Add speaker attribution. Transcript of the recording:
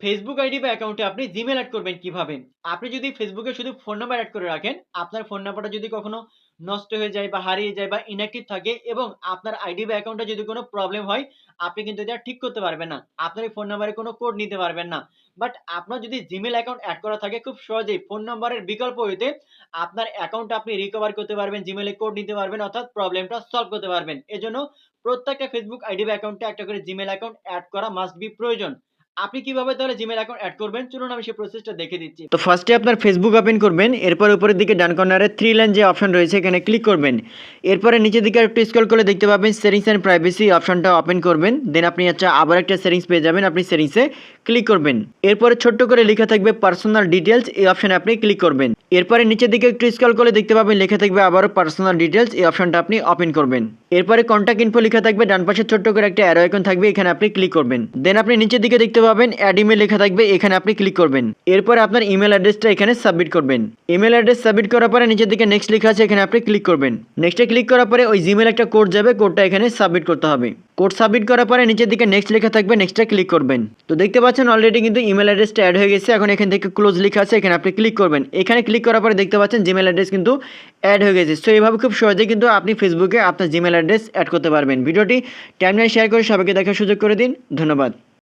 Speaker 1: Facebook ID বা অ্যাকাউন্টে আপনি জিমেল এড করবেন কিভাবে? আপনি যদি ফেসবুকে শুধু ফোন নাম্বার এড করে রাখেন, আপনার ফোন নাম্বারটা যদি কখনো নষ্ট হয়ে যায় বা হারিয়ে যায় বা ইনঅ্যাক্টিভ থাকে এবং আপনার আইডি বা অ্যাকাউন্টে যদি কোনো প্রবলেম হয়, আপনি কিন্তু এটা ঠিক করতে পারবেন না। আপনার এই ফোন নাম্বারে কোনো কোড নিতে পারবেন না। বাট আপনার যদি জিমেল অ্যাকাউন্ট এড করা থাকে খুব সহজেই ফোন নাম্বারের বিকল্প হইতে আপনার অ্যাকাউন্টটা আপনি রিকভার করতে পারবেন, জিমেলে কোড নিতে পারবেন অর্থাৎ প্রবলেমটা সলভ করতে পারবেন। এজন্য প্রত্যেকটা ফেসবুক আইডি বা অ্যাকাউন্টে একটা করে জিমেল অ্যাকাউন্ট এড করা মাস্ট বি প্রয়োজন। আপনি কিভাবে তাহলে জিমেইল অ্যাকাউন্ট এড করবেন? চলুন আমি সেই প্রসেসটা দেখিয়ে দিচ্ছি। তো ফার্স্টে আপনার ফেসবুক ওপেন করবেন। এরপর উপরের দিকে ডান কর্নারে 3 লাইন যে অপশন রয়েছে এখানে ক্লিক করবেন। এরপরে নিচের দিকে একটু স্ক্রল করলে দেখতে পাবেন সেটিংস অ্যান্ড প্রাইভেসি অপশনটা ওপেন করবেন। দেন আপনি আবার একটা সেটিংস পেয়ে যাবেন। আপনি সেটিংসে ক্লিক করবেন। এরপরে ছোট্ট করে লেখা থাকবে পার্সোনাল ডিটেইলস এই অপশনে আপনি ক্লিক করবেন। এরপরে নিচের দিকে একটু স্ক্রল করলে দেখতে পাবেন লেখা থাকবে আবারও পার্সোনাল ডিটেইলস এই অপশনটা আপনি ওপেন করবেন। এরপরে কন্টাক্ট ইনফো লেখা থাকবে, ডান পাশে ছোট্ট করে একটা অ্যারো আইকন থাকবে, এখানে আপনি ক্লিক করবেন। দেন আপনি নিচের দিকে দেখতে পাবেন অ্যাড ইমেল লেখা থাকবে, এখানে আপনি ক্লিক করবেন। এরপরে আপনার ইমেল অ্যাড্রেসটা এখানে সাবমিট করবেন। ইমেল অ্যাড্রেস সাবমিট করার পরে নিচের দিকে নেক্সট লেখা আছে, এখানে আপনি ক্লিক করবেন। নেক্সটে ক্লিক করার পরে ওই জিমেল একটা কোড যাবে, কোডটা এখানে সাবমিট করতে হবে। কোড সাবমিট করার পরে নিচের দিকে নেক্সট লেখা থাকবে, নেক্সটে ক্লিক করবেন। তো দেখতে পাচ্ছেন অলরেডি কিন্তু ইমেল অ্যাড্রেসটা অ্যাড হয়ে গেছে। এখন এখান থেকে ক্লোজ লেখা আছে, এখানে আপনি ক্লিক করবেন। এখানে ক্লিক করার পরে দেখতে পাচ্ছেন জিমেল অ্যাড্রেস কিন্তু অ্যাড হয়ে গেছে। সো এইভাবে খুব সহজেই কিন্তু আপনি ফেসবুকে আপনার জিমেল অ্যাড্রেস অ্যাড করতে পারবেন। ভিডিওটি টাইমলাইনে শেয়ার করে সবাইকে দেখার সুযোগ করে দিন। ধন্যবাদ।